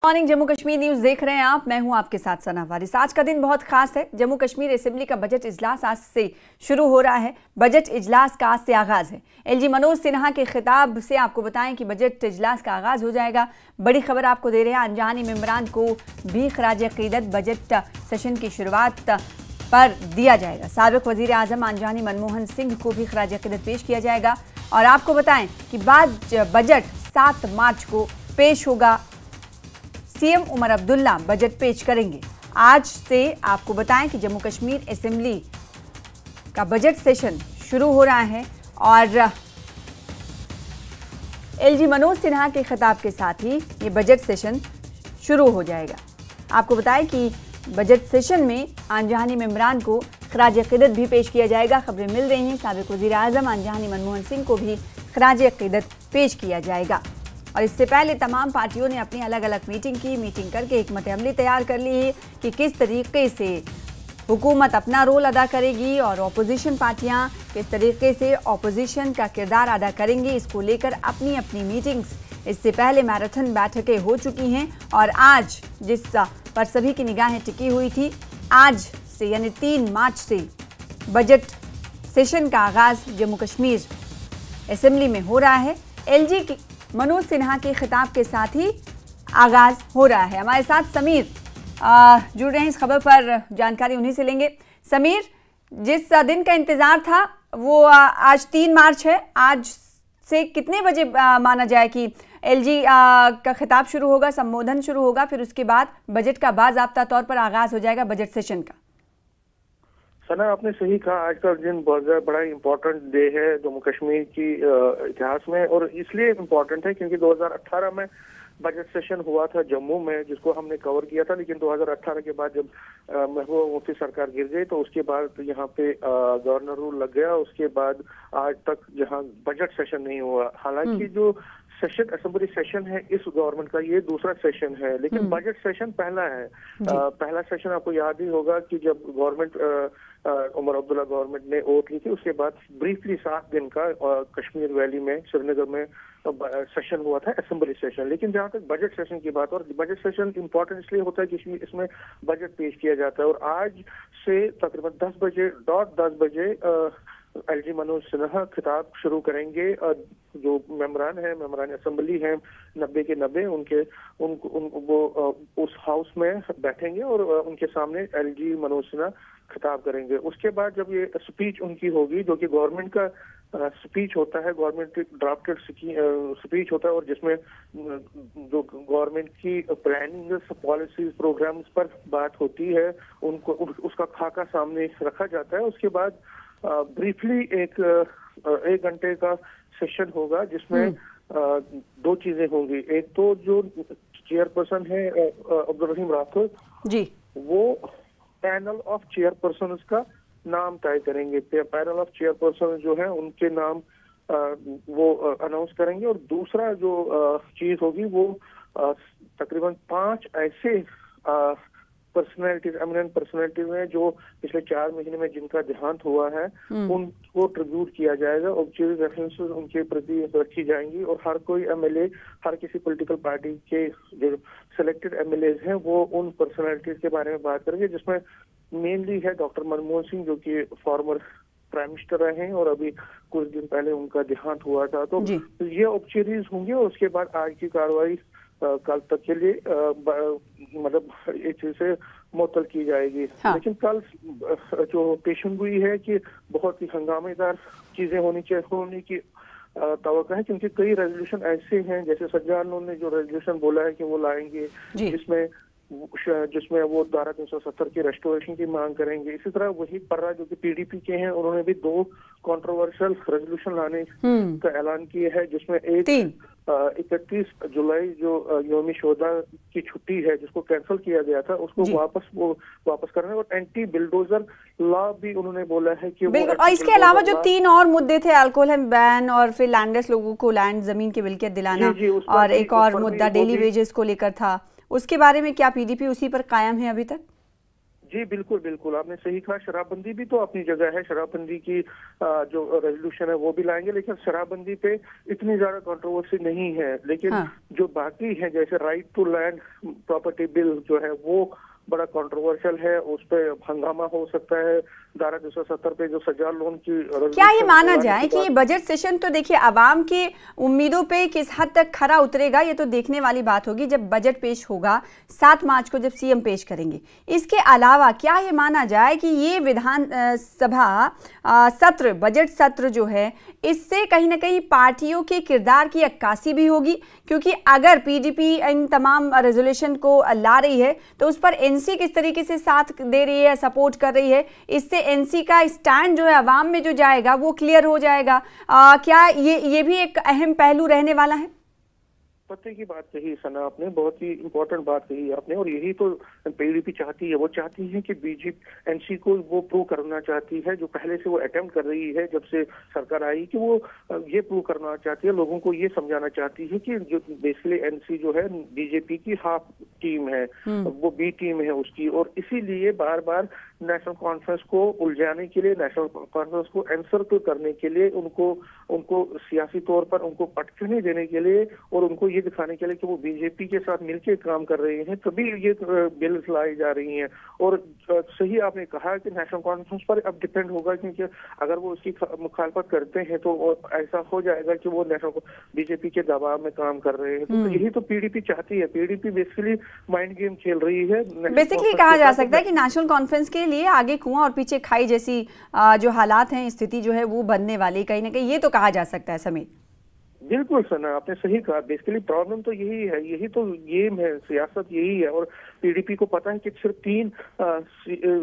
Morning Jammu Kashmir news देख रहे हैं आप। मैं हूं आपके साथ सना वारिस। आज का दिन बहुत खास है। जम्मू कश्मीर असेंबली का बजट इजलास आज से शुरू हो रहा है। बजट इजलास का आज से आगाज है। एलजी मनोज सिन्हा के खिताब से आपको बताएं कि बजट इजलास का आगाज हो जाएगा। बड़ी खबर आपको दे रहे हैं, अनजानी मेंबरान को भी खराज अकीदत बजट सेशन की शुरुआत पर दिया जाएगा। साबिक वजीर आजम अनजानी मनमोहन सिंह को भी खराज अकीदत पेश किया जाएगा। और आपको बताएं कि बाद बजट 7 मार्च को पेश होगा। सीएम उमर अब्दुल्ला बजट पेश करेंगे। आज से आपको बताएं कि जम्मू कश्मीर असेंबली का बजट सेशन शुरू हो रहा है और एलजी मनोज सिन्हा के खिताब के साथ ही ये बजट सेशन शुरू हो जाएगा। आपको बताएं कि बजट सेशन में अनजानी मेंबरान को खराज अकीदत भी पेश किया जाएगा। खबरें मिल रही हैं, साबिक वजीर आजम अनजानी मनमोहन सिंह को भी खराज अकीदत पेश किया जाएगा। और इससे पहले तमाम पार्टियों ने अपनी अलग अलग मीटिंग करके एक मतअमली तैयार कर ली है कि किस तरीके से हुकूमत अपना रोल अदा करेगी और अपोजिशन पार्टियां किस तरीके से अपोजिशन का किरदार अदा करेंगी। इसको लेकर अपनी अपनी मीटिंग्स इससे पहले मैराथन बैठकें हो चुकी हैं और आज जिस पर सभी की निगाहें टिकी हुई थी, आज से यानी 3 मार्च से बजट सेशन का आगाज जम्मू कश्मीर असेंबली में हो रहा है। एलजी की मनोज सिन्हा के खिताब के साथ ही आगाज हो रहा है। हमारे साथ समीर जुड़ रहे हैं इस खबर पर, जानकारी उन्हीं से लेंगे। समीर, जिस दिन का इंतजार था वो आज 3 मार्च है। आज से कितने बजे माना जाए कि एलजी का खिताब शुरू होगा, संबोधन शुरू होगा, फिर उसके बाद बजट का बाज़ाब्ता तौर पर आगाज हो जाएगा बजट सेशन का? सना, आपने सही कहा, आज का दिन बहुत बड़ा इम्पोर्टेंट डे है जम्मू कश्मीर की इतिहास में। और इसलिए इम्पोर्टेंट है क्योंकि 2018 में बजट सेशन हुआ था जम्मू में, जिसको हमने कवर किया था। लेकिन 2018 के बाद जब महबूबा मुफ्ती सरकार गिर गई तो उसके बाद यहाँ पे गवर्नर रूल लग गया। उसके बाद आज तक यहाँ बजट सेशन नहीं हुआ। हालांकि जो सेशन असेंबली सेशन है इस गवर्नमेंट का, ये दूसरा सेशन है, लेकिन बजट सेशन पहला है। पहला सेशन आपको याद ही होगा कि जब गवर्नमेंट उमर अब्दुल्ला गवर्नमेंट ने ओट ली थी, उसके बाद ब्रीफली 7 दिन का कश्मीर वैली में, श्रीनगर में सेशन हुआ था, असेंबली सेशन। लेकिन जहाँ तक बजट सेशन की बात, और बजट सेशन इम्पोर्टेंट इसलिए होता है कि इसमें बजट पेश किया जाता है। और आज से तकरीबन 10 बजे एलजी मनोज सिन्हा खिताब शुरू करेंगे। जो मेंबरान असेंबली हैं 90 के 90 वो उस हाउस में बैठेंगे और उनके सामने एलजी मनोज सिन्हा खिताब करेंगे। उसके बाद जब ये स्पीच उनकी होगी, जो कि गवर्नमेंट का स्पीच होता है, गवर्नमेंट ड्राफ्टेड स्पीच होता है, और जिसमें जो गवर्नमेंट की प्लानिंग, पॉलिसीज, प्रोग्राम्स पर बात होती है, उनको उसका खाका सामने रखा जाता है। उसके बाद ब्रीफली एक घंटे का सेशन होगा, जिसमें 2 चीजें होंगी। एक तो जो चेयरपर्सन है अब्दुल रहीम राठौर जी, वो पैनल ऑफ चेयरपर्सन का नाम तय करेंगे। पैनल ऑफ चेयरपर्सन जो है उनके नाम वो अनाउंस करेंगे। और दूसरा जो चीज होगी वो तकरीबन 5 ऐसे पर्सनैलिटीज, एमिनेंट पर्सनैलिटीज हैं जो पिछले 4 महीने में जिनका देहांत हुआ है, उनको ट्रिब्यूट किया जाएगा। ऑब्जेक्टिव रेफरेंसेस उनके प्रति रखी जाएंगी और हर कोई एमएलए, हर किसी पॉलिटिकल पार्टी के जो सिलेक्टेड एमएलए हैं वो उन पर्सनैलिटीज के बारे में बात करेंगे, जिसमें मेनली है डॉक्टर मनमोहन सिंह, जो कि फॉर्मर प्राइम मिनिस्टर रहे हैं और अभी कुछ दिन पहले उनका देहांत हुआ था। तो ये ऑब्जेक्टिव्स होंगे। और उसके बाद आज की कार्रवाई कल तक के लिए मतलब एक चीज से मुअत्तल की जाएगी। लेकिन कल जो पेशन हुई है कि बहुत ही हंगामेदार चीजें होने की तवक्को है, क्योंकि कई रेजोल्यूशन ऐसे हैं, जैसे सज्जाद ने जो रेजोल्यूशन बोला है कि वो लाएंगे, जिसमें वो धारा 370 की रेस्टोरेशन की मांग करेंगे। इसी तरह वही पर्रा जो कि पीडीपी के हैं, उन्होंने भी 2 कंट्रोवर्शियल रेजोल्यूशन लाने का ऐलान किया है, जिसमें एक 31 जुलाई जो यौमी शोदा की छुट्टी है जिसको कैंसिल किया गया था, उसको वापस करना है। और एंटी बिल्डोजर लॉ भी उन्होंने बोला है कि बिल्कुल। और इसके अलावा जो 3 और मुद्दे थे, अल्कोहल बैन और फिर लैंडलेस लोगों को लैंड, जमीन की मिल्कियत दिलाना, और एक और मुद्दा डेली वेजेस को लेकर था, उसके बारे में क्या पीडीपी उसी पर कायम है अभी तक? जी बिल्कुल बिल्कुल, आपने सही कहा। शराबबंदी भी तो अपनी जगह है, शराबबंदी की जो रेजोल्यूशन है वो भी लाएंगे, लेकिन शराबबंदी पे इतनी ज्यादा कंट्रोवर्सी नहीं है। लेकिन हाँ। जो बाकी है, जैसे right to land property bill जो है वो बड़ा कंट्रोवर्शियल है, उस पे हंगामा हो सकता है। धारा 270 पे जो सजा लोन की क्या ये माना जाए कि ये बजट सेशन तो देखिए आवाम की उम्मीदों पे किस हद तक खरा उतरेगा, ये तो देखने वाली बात होगी जब बजट पेश होगा 7 मार्च को, जब सीएम पेश करेंगे। इसके अलावा क्या ये माना जाए कि ये विधान सभा सत्र, बजट सत्र जो है, इससे कहीं ना कहीं पार्टियों के किरदार की अक्कासी भी होगी? क्योंकि अगर पीडीपी इन तमाम रेजोल्यूशन को ला रही है तो उस पर एनसी किस तरीके से साथ दे रही है, सपोर्ट कर रही है, इससे एनसी का स्टैंड जो है अवाम में जो जाएगा वो क्लियर हो जाएगा। क्या ये भी एक अहम पहलू रहने वाला है? पते की बात कही सना आपने, बहुत ही इम्पोर्टेंट बात कही आपने, और यही तो पीडीपी चाहती है। वो चाहती है कि बीजेपी एनसी को वो प्रूव करना चाहती है, जो पहले से वो अटेम्प्ट कर रही है जब से सरकार आई, कि वो ये प्रूव करना चाहती है, लोगों को ये समझाना चाहती है कि जो बेसिकली एनसी जो है बीजेपी की हाफ टीम है, वो बी टीम है उसकी। और इसीलिए बार बार नेशनल कॉन्फ्रेंस को उलझाने के लिए, नेशनल कॉन्फ्रेंस को एनसर्कल करने के लिए, उनको सियासी तौर पर उनको पटखनी देने के लिए और उनको ये दिखाने के लिए कि वो बीजेपी के साथ मिलकर काम कर रहे हैं, तभी ये बिल्स लाई जा रही हैं। और सही आपने कहा कि नेशनल कॉन्फ्रेंस पर अब डिपेंड होगा, क्योंकि अगर वो उसकी मुखालफत करते हैं तो ऐसा हो जाएगा कि वो नेशनल बीजेपी के दबाव में काम कर रहे हैं। तो यही तो पीडीपी चाहती है। पीडीपी बेसिकली माइंड गेम खेल रही है। बेसिकली कहा जा सकता है कि नेशनल कॉन्फ्रेंस के लिए आगे कुआं और पीछे खाई जैसी जो हालात हैं, स्थिति जो है वो बनने वाली, कहीं ना कहीं ये तो कहा जा सकता है। समीर बिल्कुल सना, आपने सही कहा। बेसिकली प्रॉब्लम तो यही है, यही तो गेम है, सियासत यही है। और पीडीपी को पता है कि सिर्फ 3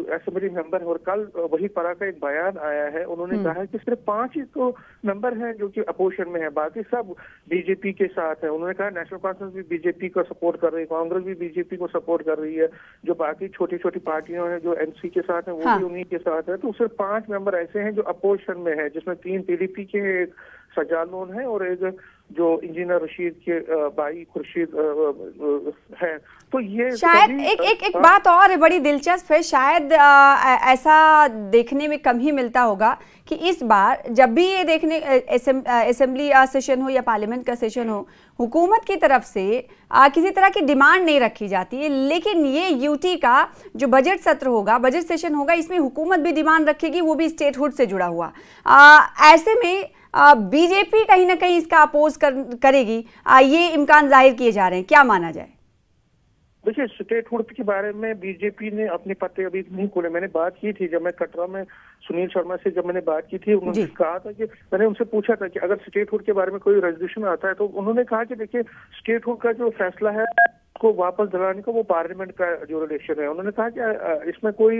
असेंबली मेंबर है, और कल वही परा का एक बयान आया है, उन्होंने कहा है कि सिर्फ 5 ही तो मेंबर हैं जो कि अपोजिशन में है, बाकी सब बीजेपी के साथ है। उन्होंने कहा नेशनल कॉन्फ्रेंस भी बीजेपी को सपोर्ट कर रही है, कांग्रेस भी बीजेपी को सपोर्ट कर रही है, जो बाकी छोटी छोटी पार्टियां हैं जो एनसी के साथ है वो भी उन्हीं के साथ है। तो सिर्फ 5 मेंबर ऐसे हैं जो अपोजिशन में है, जिसमें 3 पीडीपी के, एक सजा लोन है और एक जो इंजीनियर रशीद के भाई खुर्शीद है। तो ये शायद एक बात और बड़ी दिलचस्प है, शायद ऐसा देखने में कम ही मिलता होगा कि इस बार जब भी ये देखने असेंबली सेशन हो या पार्लियामेंट का सेशन हो, हुकूमत की तरफ से किसी तरह की डिमांड नहीं रखी जाती है, लेकिन ये यूटी का जो बजट सत्र होगा, बजट सेशन होगा, इसमें हुकूमत भी डिमांड रखेगी, वो भी स्टेटहुड से जुड़ा हुआ। ऐसे में बीजेपी कहीं ना कहीं इसका अपोज करेगी, ये इम्कान जाहिर किए जा रहे हैं। क्या माना जाए? देखिए, स्टेटहुड के बारे में बीजेपी ने अपने पत्ते अभी नहीं खोले। मैंने बात की थी जब मैं कटरा में सुनील शर्मा से जब मैंने बात की थी, उन्होंने कहा था कि मैंने उनसे पूछा था कि अगर स्टेटहुड के बारे में कोई रेजोल्यूशन आता है, तो उन्होंने कहा कि देखिए स्टेटहुड का जो फैसला है को वापस दिलाने का वो पार्लियामेंट का जो रिलेशन है। उन्होंने कहा कि इसमें कोई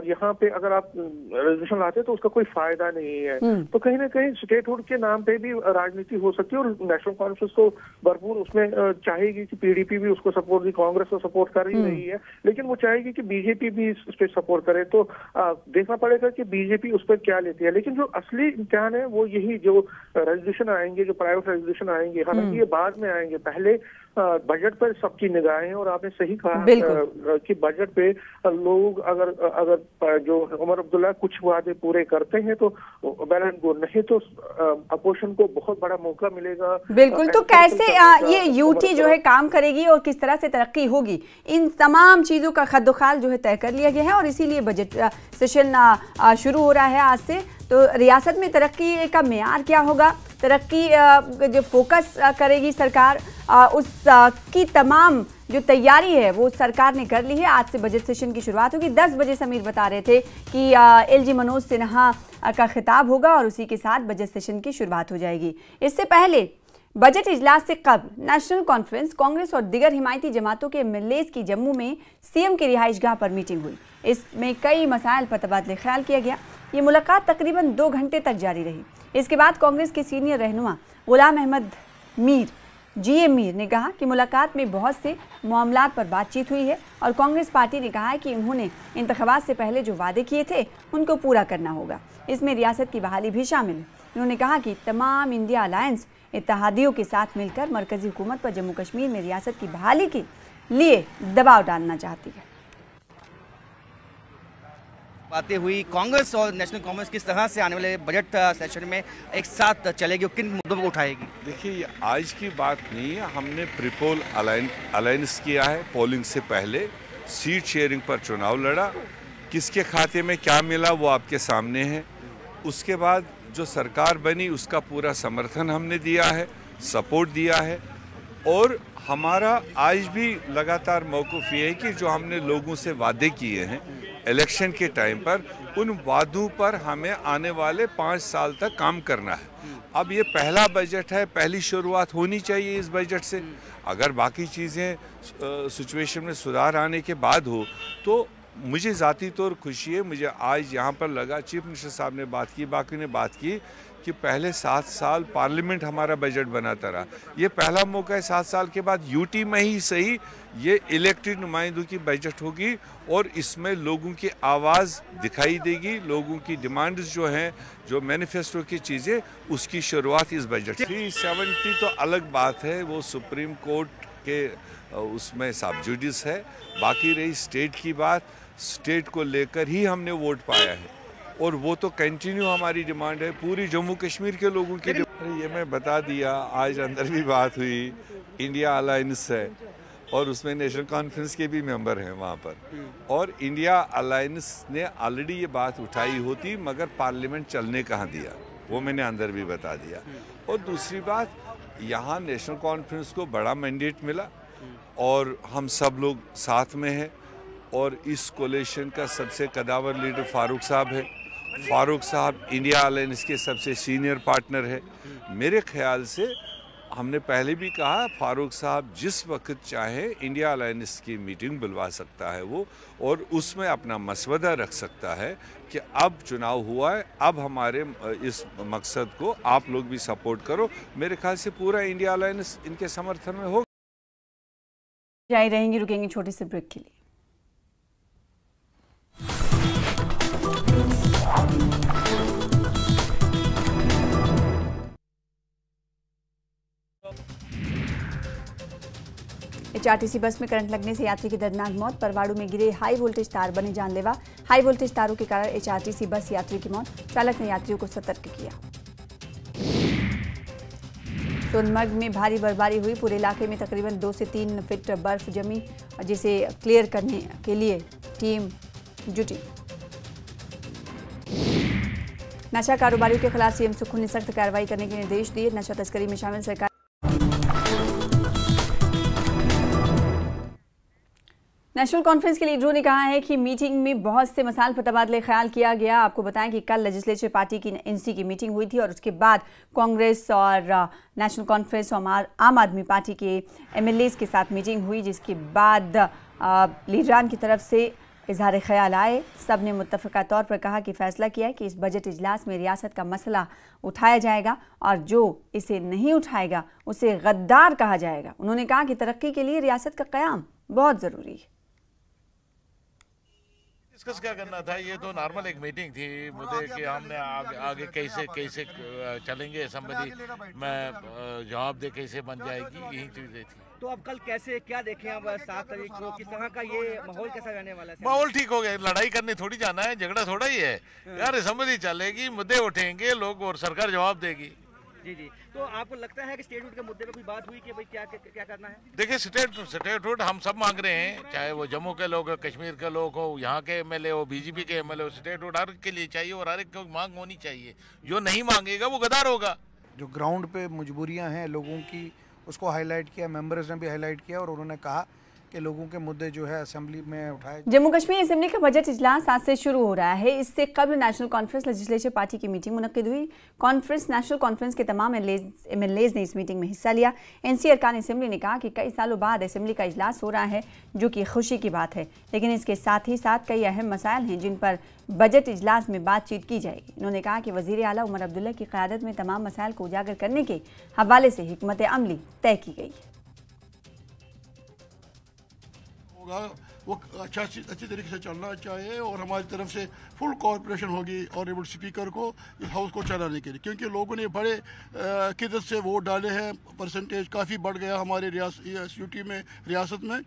यहाँ पे अगर आप रेजोल्यूशन लाते हैं तो उसका कोई फायदा नहीं है। तो कहीं ना कहीं स्टेटहुड के नाम पे भी राजनीति हो सकती है, और नेशनल कॉन्फ्रेंस तो भरपूर उसमें चाहेगी कि पीडीपी भी उसको सपोर्ट दी, कांग्रेस को सपोर्ट कर ही रही है, लेकिन वो चाहेगी कि बीजेपी भी इस पे सपोर्ट करे। तो देखना पड़ेगा कि बीजेपी उस पर क्या लेती है। लेकिन जो असली इम्तिहान है वो यही, जो रेजोल्यूशन आएंगे, जो प्राइवेट रेजोल्यूशन आएंगे, हालांकि ये बाद में आएंगे, पहले बजट पर सबकी निगाहें। और आपने सही कहा कि बजट पे लोग अगर जो उमर अब्दुल्ला कुछ वादे पूरे करते हैं तो वेल एंड गुड, नहीं तो अपोजिशन को बहुत बड़ा मौका मिलेगा। बिल्कुल। तो कैसे ये यूटी जो है काम करेगी और किस तरह से तरक्की होगी, इन तमाम चीज़ों का खद्दोखाल जो है तय कर लिया गया है, और इसीलिए बजट सेशन शुरू हो रहा है आज से। तो रियासत में तरक्की का मेयार क्या होगा, तरक्की जो फोकस करेगी सरकार, उसकी तमाम जो तैयारी है वो सरकार ने कर ली है। आज से बजट सेशन की शुरुआत होगी। 10 बजे समीर बता रहे थे कि एलजी मनोज सिन्हा का खिताब होगा और उसी के साथ बजट सेशन की शुरुआत हो जाएगी। इससे पहले बजट इजलास से कबल नेशनल कॉन्फ्रेंस, कांग्रेस और दिगर हिमायती जमातों के एमएलएज की जम्मू में सीएम की रिहाइशगाह पर मीटिंग हुई। इसमें कई मसाइल पर तबादले ख्याल किया गया। ये मुलाकात तकरीबन 2 घंटे तक जारी रही। इसके बाद कांग्रेस के सीनियर रहनुमा गुलाम अहमद मीर, जीए मीर ने कहा कि मुलाकात में बहुत से मामलात पर बातचीत हुई है, और कांग्रेस पार्टी ने कहा है कि उन्होंने इंतखाबात से पहले जो वादे किए थे उनको पूरा करना होगा। इसमें रियासत की बहाली भी शामिल है। उन्होंने कहा कि तमाम इंडिया अलायंस इत्तेहादियों के साथ मिलकर मरकजी हुकूमत पर जम्मू कश्मीर में रियासत की बहाली के लिए दबाव डालना चाहती है। बातें हुई। कांग्रेस और नेशनल कांग्रेस किस तरह से आने वाले बजट सेशन में एक साथ चलेगी और किन मुद्दों को उठाएगी? देखिए, आज की बात नहीं है। हमने प्रीपोल अलायंस किया है। पोलिंग से पहले सीट शेयरिंग पर चुनाव लड़ा। किसके खाते में क्या मिला वो आपके सामने है। उसके बाद जो सरकार बनी उसका पूरा समर्थन हमने दिया है, सपोर्ट दिया है। और हमारा आज भी लगातार मौक़िफ़ ये है कि जो हमने लोगों से वादे किए हैं इलेक्शन के टाइम पर, उन वादों पर हमें आने वाले 5 साल तक काम करना है। अब ये पहला बजट है, पहली शुरुआत होनी चाहिए इस बजट से। अगर बाकी चीज़ें सिचुएशन में सुधार आने के बाद हो तो मुझे ज़ाती तौर खुशी है। मुझे आज यहाँ पर लगा, चीफ मिनिस्टर साहब ने बात की, बाकी ने बात की कि पहले 7 साल पार्लियामेंट हमारा बजट बनाता रहा। ये पहला मौका है 7 साल के बाद यूटी में ही सही ये इलेक्टेड नुमाइंदों की बजट होगी और इसमें लोगों की आवाज़ दिखाई देगी। लोगों की डिमांड्स जो हैं, जो मैनिफेस्टो की चीज़ें, उसकी शुरुआत इस बजट से। 370 तो अलग बात है, वो सुप्रीम कोर्ट के उसमें सब जुडिस है। बाकी रही स्टेट की बात, स्टेट को लेकर ही हमने वोट पाया है और वो तो कंटिन्यू हमारी डिमांड है पूरी जम्मू कश्मीर के लोगों की। ये मैं बता दिया, आज अंदर भी बात हुई, इंडिया अलायंस है और उसमें नेशनल कॉन्फ्रेंस के भी मेंबर हैं वहाँ पर। और इंडिया अलायंस ने ऑलरेडी ये बात उठाई होती मगर पार्लियामेंट चलने कहाँ दिया, वो मैंने अंदर भी बता दिया। और दूसरी बात, यहाँ नेशनल कॉन्फ्रेंस को बड़ा मैंडेट मिला और हम सब लोग साथ में हैं और इस कोलिशन का सबसे कदावर लीडर फारूक साहब है। फारूक साहब इंडिया अलायंस के सबसे सीनियर पार्टनर है। मेरे ख्याल से हमने पहले भी कहा, फारूक साहब जिस वक्त चाहे इंडिया अलायंस की मीटिंग बुलवा सकता है वो, और उसमें अपना मसवदा रख सकता है कि अब चुनाव हुआ है, अब हमारे इस मकसद को आप लोग भी सपोर्ट करो। मेरे ख्याल से पूरा इंडिया अलायंस इनके समर्थन में होगा। जारी रहेंगी, रुकेंगे छोटे से ब्रेक के लिए। एचआरटीसी बस में करंट लगने से यात्री की दर्दनाक मौत। परवाड़ू में गिरे हाई वोल्टेज तार बने जानलेवा। हाई वोल्टेज तारों के कारण एचआरटीसी बस यात्री की मौत। चालक ने यात्रियों को सतर्क किया। सोनमर्ग में भारी बर्फबारी हुई। पूरे इलाके में तकरीबन 2 से 3 फीट बर्फ जमी, जिसे क्लियर करने के लिए टीम जुटी। नशा कारोबारियों के खिलाफ सीएम सुक्खू ने सख्त कार्रवाई करने के निर्देश दिए। नशा तस्करी में शामिल सरकार नेशनल कॉन्फ्रेंस के लीडरों ने कहा है कि मीटिंग में बहुत से मसाइल पर तबादले ख्याल किया गया। आपको बताएं कि कल लेजिस्लेचर पार्टी की एनसी की मीटिंग हुई थी और उसके बाद कांग्रेस और नेशनल कॉन्फ्रेंस और आम आदमी पार्टी के एमएलएज के साथ मीटिंग हुई, जिसके बाद लीडरान की तरफ से इजहार ख्याल आए। सब ने मुत्तफ़िक़ा तौर पर कहा कि फैसला किया है कि इस बजट इजलास में रियासत का मसला उठाया जाएगा और जो इसे नहीं उठाएगा उसे गद्दार कहा जाएगा। उन्होंने कहा कि तरक्की के लिए रियासत का क़याम बहुत ज़रूरी है। डिस्कस क्या करना था, ये तो नॉर्मल एक मीटिंग थी मुझे कि हमने आगे कैसे कैसे चलेंगे, असम्बली में जवाब दे कैसे बन जाएगी, यही चीजें थी। तो अब कल कैसे क्या देखें, अब 7 तारीख को किस तरह का ये माहौल कैसा रहने वाला है? माहौल ठीक हो गया, लड़ाई करने थोड़ी जाना है, झगड़ा थोड़ा ही है यार। असम्बली चलेगी, मुद्दे उठेंगे लोग और सरकार जवाब देगी। जी जी, तो आपको लगता है कि स्टेटहुड के मुद्दे पे कोई बात हुई कि भाई क्या करना है? देखिए, स्टेटहुड हम सब मांग रहे हैं, चाहे वो जम्मू के लोग हो, कश्मीर के लोग हो, यहाँ के एमएलए हो, बीजेपी के एमएलए हो, स्टेटहुड हर के लिए चाहिए और हर एक को मांग होनी चाहिए। जो नहीं मांगेगा वो गद्दार होगा। जो ग्राउंड पे मजबूरियां हैं लोगों की, उसको हाईलाइट किया, मेंबर्स ने भी हाईलाइट किया और उन्होंने कहा कि लोगों के मुद्दे जो है असेंबली में उठाए। जम्मू कश्मीर असेंबली का बजट इजलास आज से शुरू हो रहा है। इससे कबल नेशनल कॉन्फ्रेंस लेजिस्लेचर पार्टी की मीटिंग मुनक्किद हुई। नेशनल कॉन्फ्रेंस के तमाम एमएलएज ने इस मीटिंग में हिस्सा लिया। एनसी अरकान असेंबली ने कहा कि कई सालों बाद असेंबली का इजलास हो रहा है, जो कि खुशी की बात है, लेकिन इसके साथ ही साथ कई अहम मसाइल हैं जिन पर बजट इजलास में बातचीत की जाएगी। उन्होंने कहा कि वजीर आला उमर अब्दुल्ला की क़यादत में तमाम मसाइल को उजागर करने के हवाले से हिकमत अमली तय की गई है। वो अच्छी तरीके से चलना चाहिए और हमारी तरफ से फुल कोऑपरेशन होगी ऑनरेबल स्पीकर को इस हाउस को चलाने के लिए, क्योंकि लोगों ने बड़े किदत से वोट डाले हैं। परसेंटेज काफ़ी बढ़ गया हमारे यूटी में, रियासत में,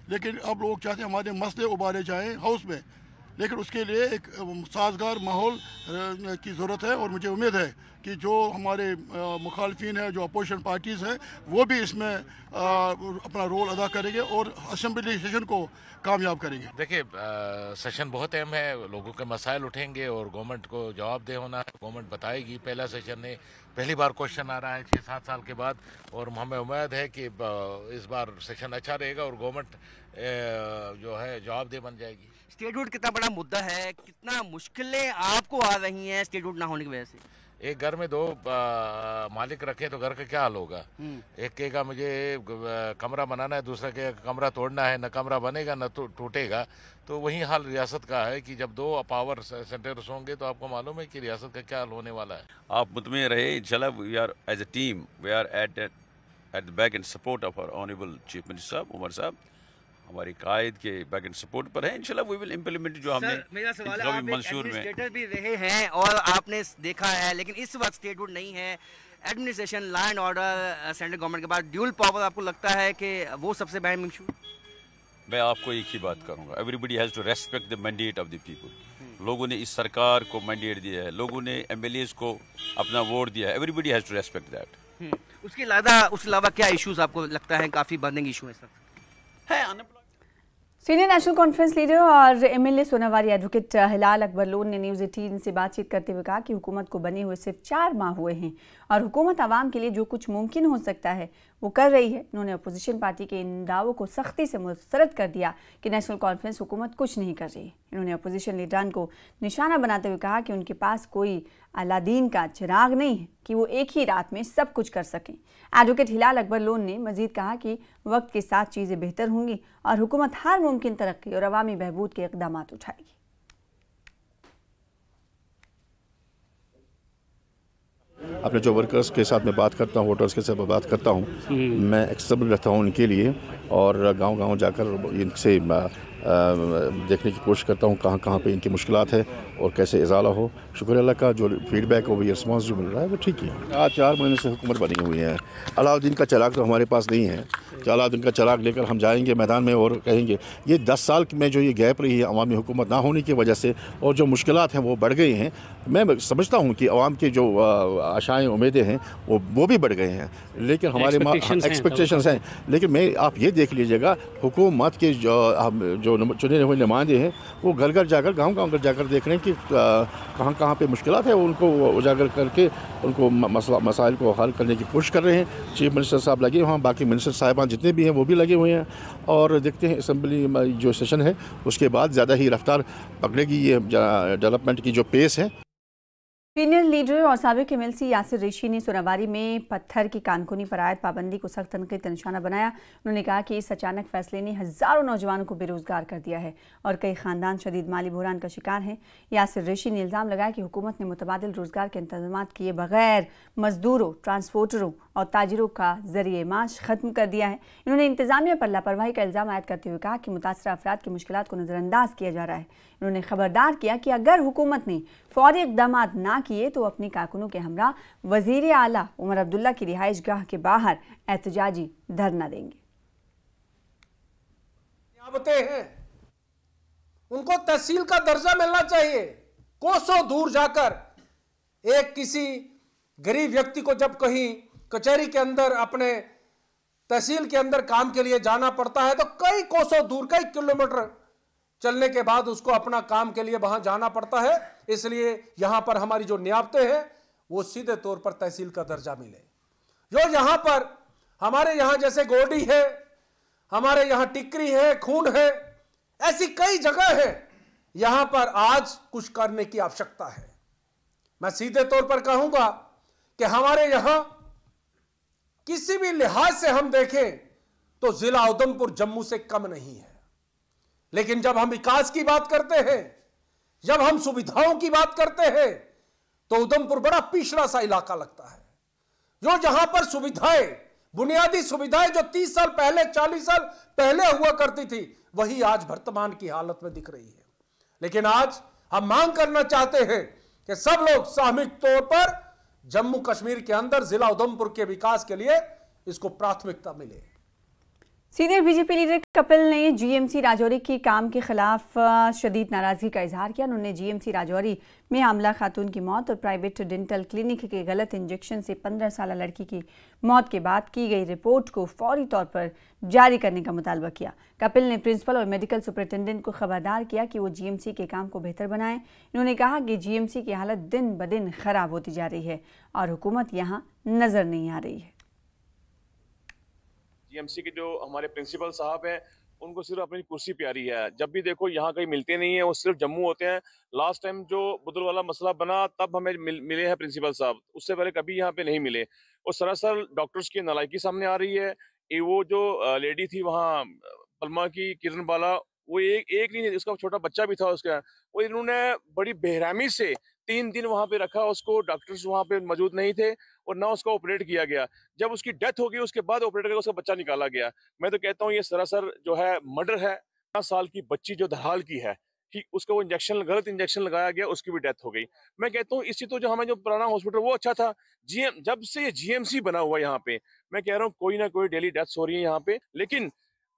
लेकिन अब लोग चाहते हैं हमारे मसले उबारे जाएं हाउस में। लेकिन उसके लिए एक साजगार माहौल की ज़रूरत है। और मुझे उम्मीद है कि जो हमारे मुखालफिन हैं, जो अपोजिशन पार्टीज़ हैं, वो भी इसमें अपना रोल अदा करेंगे और असम्बली सेशन को कामयाब करेंगे। देखिए, सेशन बहुत अहम है, लोगों के मसाइल उठेंगे और गवर्नमेंट को जवाबदेह होना है। गवर्नमेंट बताएगी। पहला सेशन है, पहली बार क्वेश्चन आ रहा है 6-7 साल के बाद, और हमें उम्मीद है कि इस बार सेशन अच्छा रहेगा और गवर्नमेंट जो है जवाबदेह बन जाएगी। स्टेटहुड कितना बड़ा मुद्दा है, कितना मुश्किलें आपको आ रही हैं स्टेटहुड ना होने की वजह से? एक घर में 2 मालिक रखे तो घर का क्या हाल होगा। एक कहेगा मुझे कमरा बनाना है, दूसरा कहेगा कमरा तोड़ना है, न कमरा बनेगा न टूटेगा। तो वही हाल रियासत का है कि जब 2 पावर सेंटर्स होंगे तो आपको मालूम है कि रियासत का क्या हाल होने वाला है। आप मुतमईन रहे, इंशाल्लाह we are as a team we are at the back in support of our honourable chief minister साहब उमर साहब, हमारी कायद के बैक एंड सपोर्ट पर है। इंशाल्लाह वी विल इम्प्लीमेंट जो हमने। मेरा सवाल है, आप एक एडमिनिस्ट्रेटर भी रहे हैं और आपने देखा है, लेकिन इस वक्त स्टेटहुड नहीं है, administration, law and order central government के बाद ड्यूल पावर, आपको लगता है कि वो सबसे बड़ा इशू? मैं आपको एक ही बात करूंगा, everybody has to respect the mandate of the people. लोगों ने इस सरकार को मैंडेट दिया है, लोगों ने MLAs को अपना वोट दिया है, everybody has to respect that. उसके अलावा क्या इश्यूज आपको लगता है काफ़ी बर्निंग इशू है sir? Senior National Conference leader और MLA सोनावारी एडवोकेट हिलाल अकबर लोन ने न्यूज़ 18 से बातचीत करते हुए कहा कि हुकूमत को बने हुए सिर्फ 4 माह हुए हैं और हुकूमत आवाम के लिए जो कुछ मुमकिन हो सकता है वो कर रही है। उन्होंने अपोजिशन पार्टी के इन दावों को सख्ती से मुस्तरद कर दिया कि नेशनल कॉन्फ्रेंस हुकूमत कुछ नहीं कर रही है। इन्होंने अपोजिशन लीडरान को निशाना बनाते हुए कहा कि उनके पास कोई अलादीन का चिराग नहीं है कि वो एक ही रात में सब कुछ कर सकें। एडवोकेट हिलाल अकबर लोन ने मजीद कहा कि वक्त के साथ चीज़ें बेहतर होंगी और हुकूमत हर मुमकिन तरक्की और अवामी बहबूद के इक़दाम उठाएगी। अपने जो वर्कर्स के साथ मैं बात करता हूँ, वोटर्स के साथ मैं बात करता हूँ, मैं एक्सेसिबल रहता हूँ उनके लिए और गांव-गांव जाकर इनसे देखने की कोशिश करता हूँ कहाँ पे इनकी मुश्किलात है और कैसे इजाला हो। शुक्र अल्लाह का जो फीडबैक और रिस्पॉन्स जो मिल रहा है वो ठीक है। आज 4 महीने से हुकूमत बनी हुई है। अलाउद्दीन का चिराग तो हमारे पास नहीं है कि अलाउद्दीन का चिराग लेकर हम जाएंगे मैदान में और कहेंगे। ये 10 साल में जो ये गैप रही है अवामी हुकूमत ना होने की वजह से और जो मुश्किलात हैं वो बढ़ गई हैं। मैं समझता हूँ कि अवाम की जो आशाएँ उम्मीदें हैं वो भी बढ़ गए हैं, लेकिन हमारे एक्सपेक्टेशंस हैं। लेकिन मैं आप ये देख लीजिएगा, हुकूमत के जो चुने हुए नुमाइंदे हैं वो घर घर जाकर गांव-गांव जाकर देख रहे हैं कि कहाँ पे मुश्किलात है, उनको उजागर करके उनको मसाइल को हल करने की कोशिश कर रहे हैं। चीफ मिनिस्टर साहब लगे हुए हैं, बाकी मिनिस्टर साहिबान जितने भी हैं वो भी लगे हुए हैं और देखते हैं असम्बली जो सेशन है उसके बाद ज़्यादा ही रफ्तार पकड़ेगी ये डेवलपमेंट की जो पेस है। सीनियर लीडर और साबिक MLC यासिर रेशी ने सोनावारी में पत्थर की कानूनी पर आयद पाबंदी को सख्त तनकीद का निशाना बनाया। उन्होंने कहा कि इस अचानक फैसले ने हज़ारों नौजवानों को बेरोजगार कर दिया है और कई खानदान शदीद माली बुहरान का शिकार हैं। यासिर रेशी ने इल्ज़ाम लगाया कि हुकूमत ने मुतबादिल रोजगार के इंतजाम किए बगैर मजदूरों, ट्रांसपोर्टरों और ताजिरों का ज़रिए माश ख़त्म कर दिया है। इन्होंने इंतजामिया पर लापरवाही का इल्ज़ाम आयद करते हुए कहा कि मुतासर अफराद की मुश्किलात को नज़रअंदाज किया जा रहा है। उन्होंने खबरदार किया कि अगर हुकूमत ने फौरी इक़दाम ना किए तो अपनी कारकुनों के हमरा वज़ीर आला उमर अब्दुल्ला की रिहाइश गाह के बाहर एहतजाजी धरना देंगे। हैं उनको तहसील का दर्जा मिलना चाहिए। कोसों दूर जाकर एक किसी गरीब व्यक्ति को जब कहीं कचहरी के अंदर अपने तहसील के अंदर काम के लिए जाना पड़ता है तो कई कोसों दूर, कई किलोमीटर चलने के बाद उसको अपना काम के लिए वहां जाना पड़ता है। इसलिए यहां पर हमारी जो नियाबतें हैं वो सीधे तौर पर तहसील का दर्जा मिले। जो यहां पर हमारे यहां जैसे गोडी है, हमारे यहां टिकरी है, खून है, ऐसी कई जगह है यहां पर आज कुछ करने की आवश्यकता है। मैं सीधे तौर पर कहूंगा कि हमारे यहां किसी भी लिहाज से हम देखें तो जिला उधमपुर जम्मू से कम नहीं है, लेकिन जब हम विकास की बात करते हैं, जब हम सुविधाओं की बात करते हैं तो उधमपुर बड़ा पिछड़ा सा इलाका लगता है। जो जहां पर सुविधाएं, बुनियादी सुविधाएं जो 30 साल पहले, 40 साल पहले हुआ करती थी, वही आज वर्तमान की हालत में दिख रही है। लेकिन आज हम मांग करना चाहते हैं कि सब लोग सामूहिक तौर पर जम्मू कश्मीर के अंदर जिला उधमपुर के विकास के लिए इसको प्राथमिकता मिले। सीनियर बीजेपी लीडर कपिल ने जीएमसी राजौरी के काम के खिलाफ शदीद नाराजगी का इजहार किया। उन्होंने जीएमसी राजौरी में आमला खातून की मौत और प्राइवेट डेंटल क्लिनिक के गलत इंजेक्शन से 15 साल लड़की की मौत के बाद की गई रिपोर्ट को फौरी तौर पर जारी करने का मुतालबा किया। कपिल ने प्रिंसिपल और मेडिकल सुपरिटेंडेंट को खबरदार किया कि वो जीएमसी के काम को बेहतर बनाएं। उन्होंने कहा कि जीएमसी की हालत दिन ब दिन खराब होती जा रही है और हुकूमत यहाँ नजर नहीं आ रही है। जीएमसी के जो हमारे प्रिंसिपल साहब हैं उनको सिर्फ अपनी कुर्सी प्यारी है। जब भी देखो यहाँ कहीं मिलते नहीं है, वो सिर्फ जम्मू होते हैं। लास्ट टाइम जो बुदुल वाला मसला बना तब हमें मिले हैं प्रिंसिपल साहब, उससे पहले कभी यहाँ पे नहीं मिले। और सरासर डॉक्टर्स की नालायकी सामने आ रही है। वो जो लेडी थी वहाँ पलमा की, किरण बाला, वो एक नहीं, उसका छोटा बच्चा भी था उसका, वो इन्होंने बड़ी बेरहमी से 3 दिन वहाँ पे रखा उसको। डॉक्टर्स वहाँ पे मौजूद नहीं थे और ना उसका ऑपरेट किया गया। जब उसकी डेथ हो गई उसके बाद ऑपरेट करके उसका बच्चा निकाला गया। मैं तो कहता हूँ ये सरासर जो है मर्डर है। 10 साल की बच्ची जो दहाल की है, ठीक, उसका वो गलत इंजेक्शन लगाया गया, उसकी भी डेथ हो गई। मैं कहता हूँ इसी तो जो हमें जो पुराना हॉस्पिटल वो अच्छा था। जब से ये जीएमसी बना हुआ यहाँ पे, मैं कह रहा हूँ कोई ना कोई डेली डेथ्स हो रही है यहाँ पे। लेकिन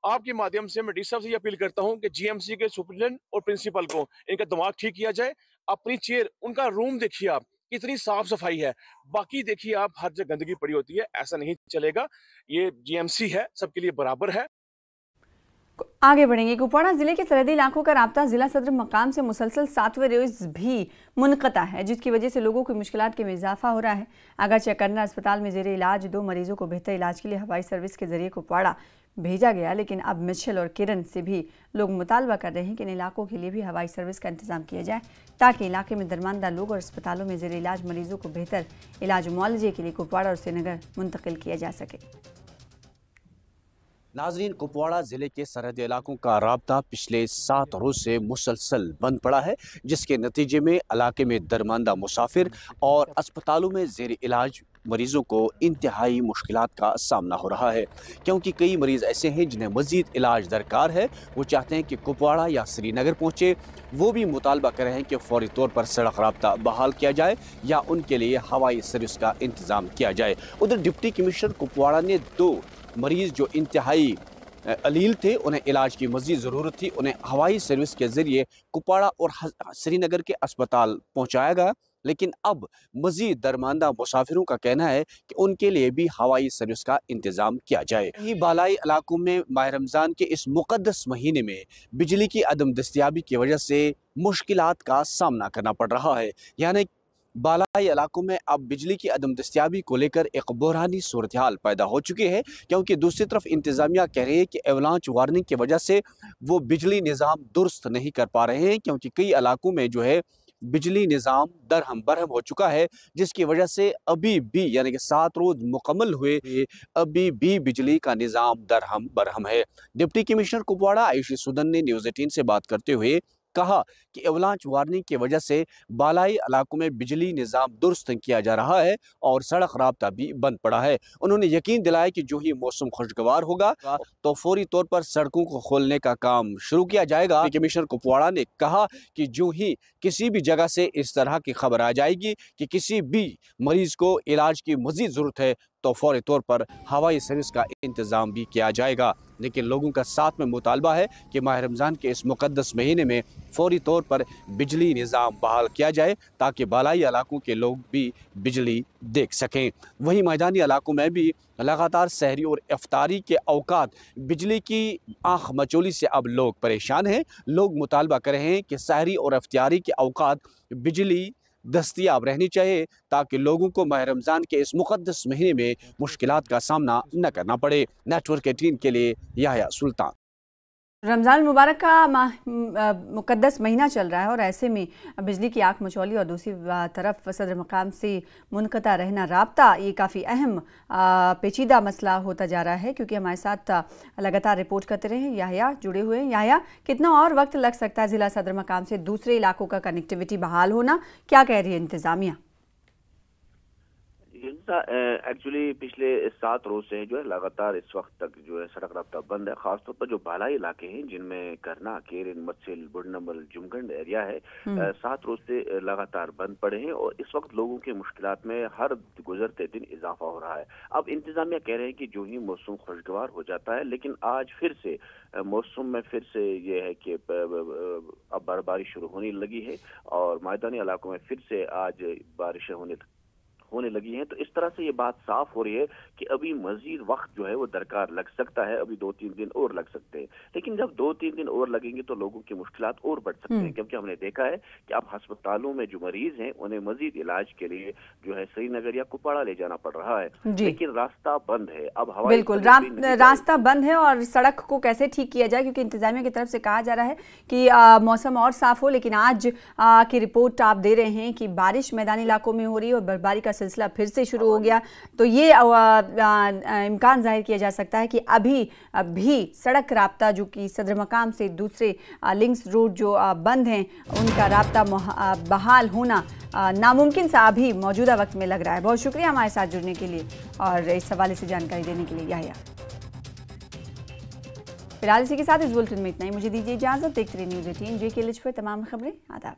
आपके माध्यम से मैं डी साहब से ये अपील करता हूँ कि जीएमसी के सुपरिटेंडेंट और प्रिंसिपल को इनका दिमाग ठीक किया जाए। अपनी चेयर, उनका रूम देखिए आप, कितनी साफ सफाई है। बाकी देखिए आप, हर जगह गंदगी पड़ी होती है। ऐसा नहीं चलेगा। ये जीएमसी है, सबके लिए बराबर है। आगे बढ़ेंगे। कुपवाड़ा जिले के सरहदी इलाकों का राब्ता जिला सदर मकाम से मुसलसल 7वें रोज भी मुनक़ता है, जिसकी वजह से लोगों की मुश्किलात में इजाफा हो रहा है। अगरचे करना अस्पताल में जेर इलाज 2 मरीजों को बेहतर इलाज के लिए हवाई सर्विस के जरिए कुपवाड़ा भेजा गया, लेकिन अब मिशेल और किरण से भी लोग मुतालबा कर रहे हैं कि इन इलाकों के लिए भी हवाई सर्विस का इंतजाम किया जाए, ताकि इलाके में दरमानदार लोग और अस्पतालों में जेर इलाज मरीजों को बेहतर इलाज मुआलजे के लिए कुपवाड़ा और श्रीनगर मुंतकिल किया जा सके। नाजरीन, कुपवाड़ा ज़िले के सरहदी इलाकों का राब्ता पिछले 7 रोज़ से मुसलसल बंद पड़ा है, जिसके नतीजे में इलाके में दरमानदा मुसाफिर और अस्पतालों में ज़ेर इलाज मरीज़ों को इंतहाई मुश्किलात का सामना हो रहा है, क्योंकि कई मरीज़ ऐसे हैं जिन्हें मज़ीद इलाज दरकार है। वो चाहते हैं कि कुपवाड़ा या श्रीनगर पहुँचे। वो भी मुतालबा कर रहे हैं कि फौरी तौर पर सड़क राब्ता बहाल किया जाए या उनके लिए हवाई सर्विस का इंतज़ाम किया जाए। उधर डिप्टी कमिश्नर कुपवाड़ा ने 2 मरीज़ जो इंतहाई अलील थे, उन्हें इलाज की मज़ीद ज़रूरत थी, उन्हें हवाई सर्विस के ज़रिए कुपवाड़ा और श्रीनगर के अस्पताल पहुँचाया गया। लेकिन अब मज़ीद दरमानदा मुसाफिरों का कहना है कि उनके लिए भी हवाई सर्विस का इंतज़ाम किया जाए। ये बालाई इलाकों में माह रमज़ान के इस मुक़द्दस महीने में बिजली की अदम दस्तियाबी की वजह से मुश्किलात का सामना करना पड़ रहा है। यानी बालाई इलाकों में अब बिजली की अदम दस्तियाबी को लेकर एक बहरानी सूरत हाल पैदा हो चुकी है, क्योंकि दूसरी तरफ इंतज़ामिया कह रही है कि एवलांच वार्निंग की वजह से वो बिजली निज़ाम दुरुस्त नहीं कर पा रहे हैं, क्योंकि कई इलाकों में जो है बिजली निज़ाम दरहम बरहम हो चुका है, जिसकी वजह से अभी भी यानी कि 7 रोज़ मुकम्मल हुए अभी भी बिजली का निज़ाम दरहम बरहम है। डिप्टी कमिश्नर कुपवाड़ा आयुषी सुदन ने न्यूज़ 18 से बात करते हुए कहा कि एवलांच वार्निंग की वजह से बालाई इलाकों में बिजली निज़ाम दुरुस्त किया जा रहा है और सड़क राब्ता भी बंद पड़ा है। उन्होंने यकीन दिलाया कि जो ही मौसम खुशगवार होगा तो फौरी तौर पर सड़कों को खोलने का काम शुरू किया जाएगा। कमिश्नर कुपवाड़ा ने कहा कि जो ही किसी भी जगह से इस तरह की खबर आ जाएगी कि किसी भी मरीज को इलाज की मज़ीद ज़रूरत है तो फौरी तौर पर हवाई सर्विस का इंतज़ाम भी किया जाएगा। लेकिन लोगों का साथ में मुतालबा है कि माह रमज़ान के इस मुक़द्दस महीने में फौरी तौर पर बिजली निज़ाम बहाल किया जाए, ताकि बालाई इलाकों के लोग भी बिजली देख सकें। वहीं मैदानी इलाकों में भी लगातार सहरी और इफ्तारी के औकात बिजली की आँख मचोली से अब लोग परेशान हैं। लोग मुतालबा कर रहे हैं कि सहरी और इफ्तारी के औकात बिजली दस्तयाब रहनी चाहिए, ताकि लोगों को माह रमज़ान के इस मुक़द्दस महीने में मुश्किलात का सामना न करना पड़े। नेटवर्क 18 के लिए याह्या सुल्तान। रमज़ान मुबारक का मुक़द्दस महीना चल रहा है और ऐसे में बिजली की आँख मचौली और दूसरी तरफ सदर मकाम से मुनक़ता रहना राब्ता, ये काफ़ी अहम पेचीदा मसला होता जा रहा है, क्योंकि हमारे साथ लगातार रिपोर्ट करते रहे याह्या जुड़े हुए हैं। याह्या, कितना और वक्त लग सकता है ज़िला सदर मकाम से दूसरे इलाकों का कनेक्टिविटी बहाल होना? क्या कह रही है इंतज़ामिया? एक्चुअली पिछले 7 रोज से जो है लगातार इस वक्त तक जो है सड़क राब्ता बंद है। खासतौर पर जो बालाई इलाके हैं जिनमें करना, केरन, मत्सिल, बुढ़नमल, जुमगंड एरिया है, 7 रोज से लगातार बंद पड़े हैं और इस वक्त लोगों के मुश्किलात में हर गुजरते दिन इजाफा हो रहा है। अब इंतजामिया कह रहे हैं कि जो ही मौसम खुशगवार हो जाता है, लेकिन आज फिर से मौसम में फिर से ये है कि अब बर्फबारी शुरू होने लगी है और मैदानी इलाकों में फिर से आज बारिशें होने लगी हैं। तो इस तरह से ये बात साफ हो रही है कि अभी मजीद वक्त जो है वो दरकार लग सकता है, अभी 2-3 दिन और लग सकते हैं। लेकिन जब 2-3 दिन और लगेंगे तो लोगों की मुश्किलात और बढ़ सकते हैं, क्योंकि हमने देखा है कि अब अस्पतालों में जो मरीज हैं उन्हें मजीद इलाज के लिए जो है श्रीनगर या कुपवाड़ा ले जाना पड़ रहा है, लेकिन रास्ता बंद है। अब हवाई बिल्कुल रास्ता बंद है और सड़क को कैसे ठीक किया जाए, क्योंकि इंतजामिया की तरफ से कहा जा रहा है कि मौसम और साफ हो, लेकिन आज की रिपोर्ट आप दे रहे हैं कि बारिश मैदानी इलाकों में हो रही है और बर्फबारी का सिलसिला फिर से शुरू हो गया। तो ये इम्कान जाहिर किया जा सकता है कि अभी सड़क राब्ता जो कि सदर मकाम से दूसरे लिंक्स रोड जो बंद हैं उनका राब्ता बहाल होना नामुमकिन सा अभी मौजूदा वक्त में लग रहा है। बहुत शुक्रिया हमारे साथ जुड़ने के लिए और इस हवाले से जानकारी देने के लिए। याहिया, फिलहाल इसी के साथ इस बुलेटिन में इतना ही। मुझे दीजिए इजाजत। देखते रहिए न्यूज़ 18 JK पर तमाम खबरें। आदाब।